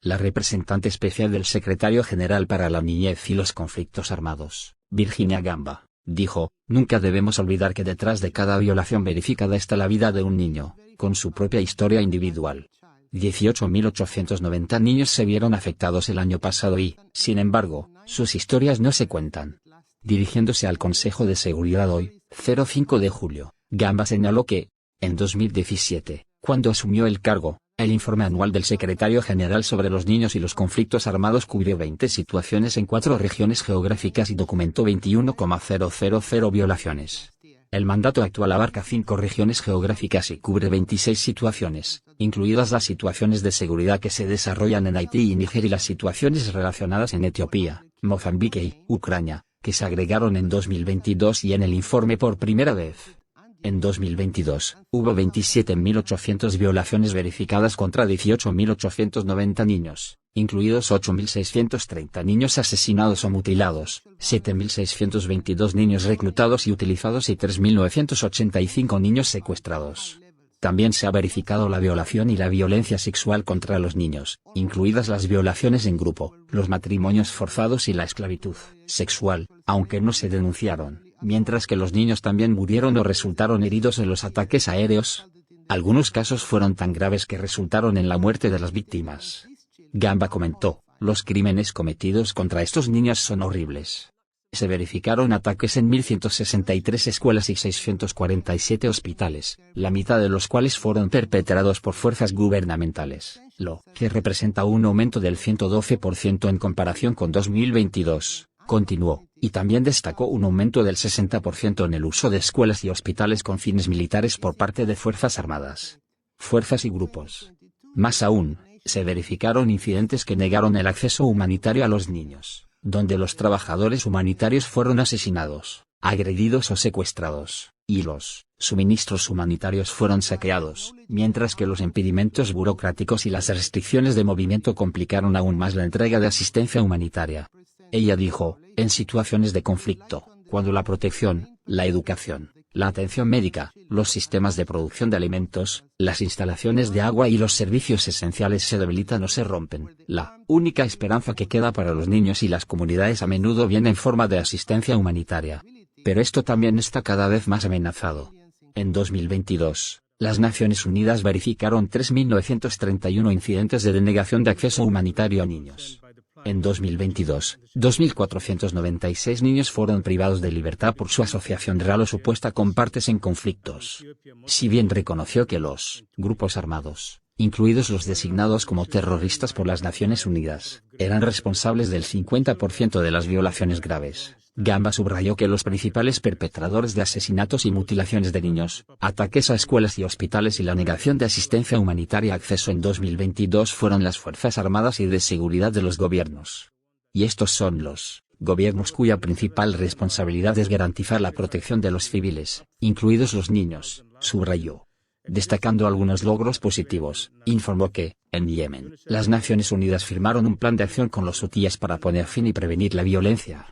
la representante especial del secretario general para la niñez y los conflictos armados, Virginia Gamba, dijo: "Nunca debemos olvidar que detrás de cada violación verificada está la vida de un niño, con su propia historia individual". 18.890 niños se vieron afectados el año pasado y, sin embargo, sus historias no se cuentan. Dirigiéndose al Consejo de Seguridad hoy, 05 de julio, Gamba señaló que, en 2017, cuando asumió el cargo, el informe anual del secretario general sobre los niños y los conflictos armados cubrió 20 situaciones en 4 regiones geográficas y documentó 21,000 violaciones. El mandato actual abarca 5 regiones geográficas y cubre 26 situaciones, incluidas las situaciones de seguridad que se desarrollan en Haití y Níger y las situaciones relacionadas en Etiopía, Mozambique y Ucrania, que se agregaron en 2022 y en el informe por primera vez. En 2022, hubo 27.800 violaciones verificadas contra 18.890 niños, incluidos 8.630 niños asesinados o mutilados, 7.622 niños reclutados y utilizados y 3.985 niños secuestrados. También se ha verificado la violación y la violencia sexual contra los niños, incluidas las violaciones en grupo, los matrimonios forzados y la esclavitud sexual, aunque no se denunciaron, mientras que los niños también murieron o resultaron heridos en los ataques aéreos. Algunos casos fueron tan graves que resultaron en la muerte de las víctimas. Gamba comentó: "Los crímenes cometidos contra estos niños son horribles. Se verificaron ataques en 1.163 escuelas y 647 hospitales, la mitad de los cuales fueron perpetrados por fuerzas gubernamentales, lo que representa un aumento del 112% en comparación con 2022, continuó, y también destacó un aumento del 60% en el uso de escuelas y hospitales con fines militares por parte de fuerzas armadas, fuerzas y grupos. Más aún, se verificaron incidentes que negaron el acceso humanitario a los niños, donde los trabajadores humanitarios fueron asesinados, agredidos o secuestrados, y los suministros humanitarios fueron saqueados, mientras que los impedimentos burocráticos y las restricciones de movimiento complicaron aún más la entrega de asistencia humanitaria". Ella dijo: "En situaciones de conflicto, cuando la protección, la educación, la atención médica, los sistemas de producción de alimentos, las instalaciones de agua y los servicios esenciales se debilitan o se rompen, la única esperanza que queda para los niños y las comunidades a menudo viene en forma de asistencia humanitaria. Pero esto también está cada vez más amenazado". En 2022, las Naciones Unidas verificaron 3.931 incidentes de denegación de acceso humanitario a niños. En 2022, 2.496 niños fueron privados de libertad por su asociación real o supuesta con partes en conflictos. Si bien reconoció que los grupos armados, incluidos los designados como terroristas por las Naciones Unidas, eran responsables del 50% de las violaciones graves, Gamba subrayó que los principales perpetradores de asesinatos y mutilaciones de niños, ataques a escuelas y hospitales y la negación de asistencia humanitaria acceso en 2022 fueron las Fuerzas Armadas y de Seguridad de los gobiernos. Y estos son los gobiernos cuya principal responsabilidad es garantizar la protección de los civiles, incluidos los niños, subrayó. Destacando algunos logros positivos, informó que, en Yemen, las Naciones Unidas firmaron un plan de acción con los hutíes para poner fin y prevenir la violencia.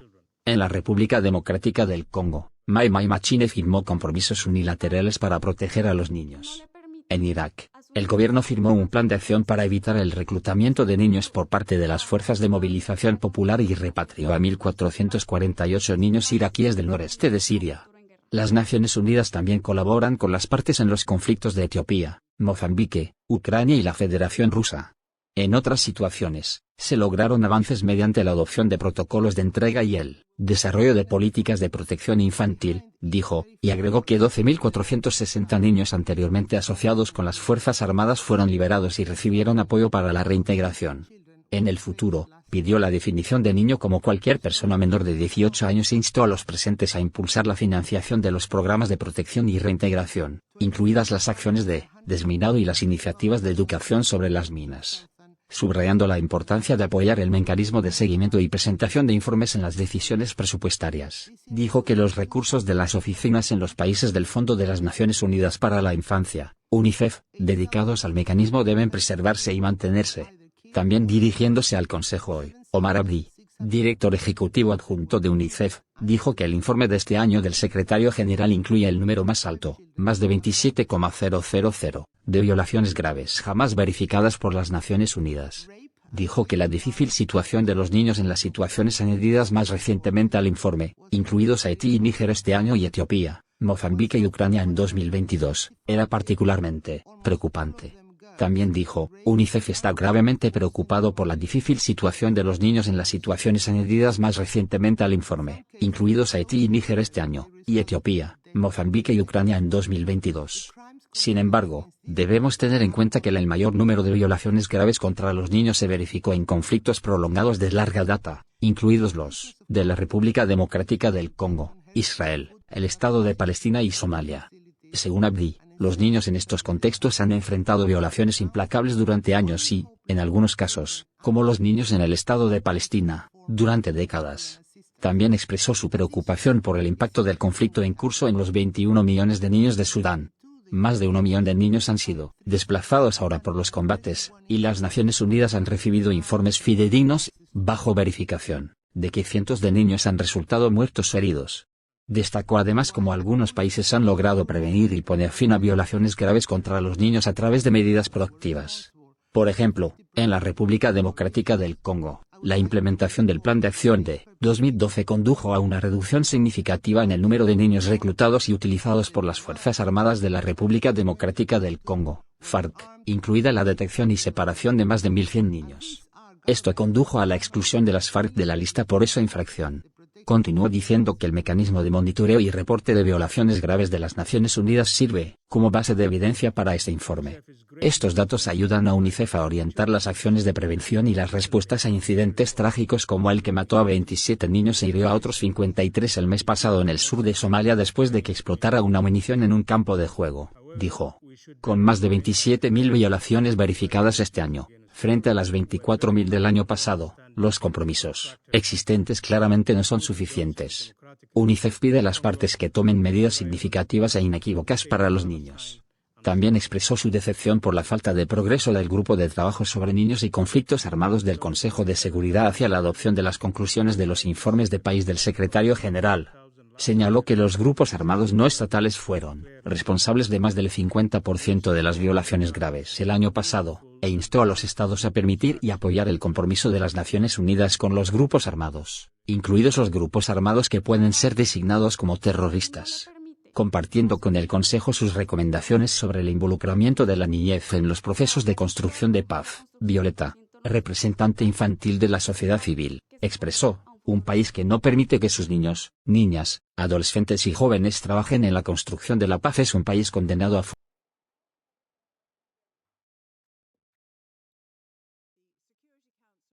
En la República Democrática del Congo, Mai Machine firmó compromisos unilaterales para proteger a los niños. En Irak, el gobierno firmó un plan de acción para evitar el reclutamiento de niños por parte de las fuerzas de movilización popular y repatrió a 1.448 niños iraquíes del noreste de Siria. Las Naciones Unidas también colaboran con las partes en los conflictos de Etiopía, Mozambique, Ucrania y la Federación Rusa. En otras situaciones, se lograron avances mediante la adopción de protocolos de entrega y el desarrollo de políticas de protección infantil, dijo, y agregó que 12.460 niños anteriormente asociados con las Fuerzas Armadas fueron liberados y recibieron apoyo para la reintegración. En el futuro, pidió la definición de niño como cualquier persona menor de 18 años e instó a los presentes a impulsar la financiación de los programas de protección y reintegración, incluidas las acciones de desminado y las iniciativas de educación sobre las minas. Subrayando la importancia de apoyar el mecanismo de seguimiento y presentación de informes en las decisiones presupuestarias, dijo que los recursos de las oficinas en los países del Fondo de las Naciones Unidas para la Infancia, UNICEF, dedicados al mecanismo deben preservarse y mantenerse. También dirigiéndose al Consejo hoy, Omar Abdi, director ejecutivo adjunto de UNICEF, dijo que el informe de este año del secretario general incluye el número más alto, más de 27,000, de violaciones graves jamás verificadas por las Naciones Unidas. dijo que la difícil situación de los niños en las situaciones añadidas más recientemente al informe, incluidos Haití y Níger este año y Etiopía, Mozambique y Ucrania en 2022, era particularmente preocupante. También dijo, UNICEF está gravemente preocupado por la difícil situación de los niños en las situaciones añadidas más recientemente al informe, incluidos Haití y Níger este año, y Etiopía, Mozambique y Ucrania en 2022. Sin embargo, debemos tener en cuenta que el mayor número de violaciones graves contra los niños se verificó en conflictos prolongados de larga data, incluidos los de la República Democrática del Congo, Israel, el Estado de Palestina y Somalia. Según Abdi, los niños en estos contextos han enfrentado violaciones implacables durante años y, en algunos casos, como los niños en el Estado de Palestina, durante décadas. También expresó su preocupación por el impacto del conflicto en curso en los 21 millones de niños de Sudán. Más de 1 millón de niños han sido desplazados ahora por los combates, y las Naciones Unidas han recibido informes fidedignos, bajo verificación, de que cientos de niños han resultado muertos o heridos. Destacó además cómo algunos países han logrado prevenir y poner fin a violaciones graves contra los niños a través de medidas proactivas. Por ejemplo, en la República Democrática del Congo, la implementación del Plan de Acción de 2012 condujo a una reducción significativa en el número de niños reclutados y utilizados por las Fuerzas Armadas de la República Democrática del Congo, FARC, incluida la detección y separación de más de 1.100 niños. Esto condujo a la exclusión de las FARC de la lista por esa infracción. Continuó diciendo que el mecanismo de monitoreo y reporte de violaciones graves de las Naciones Unidas sirve como base de evidencia para este informe. Estos datos ayudan a UNICEF a orientar las acciones de prevención y las respuestas a incidentes trágicos como el que mató a 27 niños e hirió a otros 53 el mes pasado en el sur de Somalia después de que explotara una munición en un campo de juego, dijo. Con más de 27.000 violaciones verificadas este año, frente a las 24.000 del año pasado, los compromisos existentes claramente no son suficientes. UNICEF pide a las partes que tomen medidas significativas e inequívocas para los niños. También expresó su decepción por la falta de progreso del Grupo de Trabajo sobre Niños y Conflictos Armados del Consejo de Seguridad hacia la adopción de las conclusiones de los informes de país del secretario general. Señaló que los grupos armados no estatales fueron responsables de más del 50% de las violaciones graves el año pasado, e instó a los estados a permitir y apoyar el compromiso de las Naciones Unidas con los grupos armados, incluidos los grupos armados que pueden ser designados como terroristas. Compartiendo con el Consejo sus recomendaciones sobre el involucramiento de la niñez en los procesos de construcción de paz, Violeta, representante infantil de la sociedad civil, expresó: un país que no permite que sus niños, niñas, adolescentes y jóvenes trabajen en la construcción de la paz es un país condenado a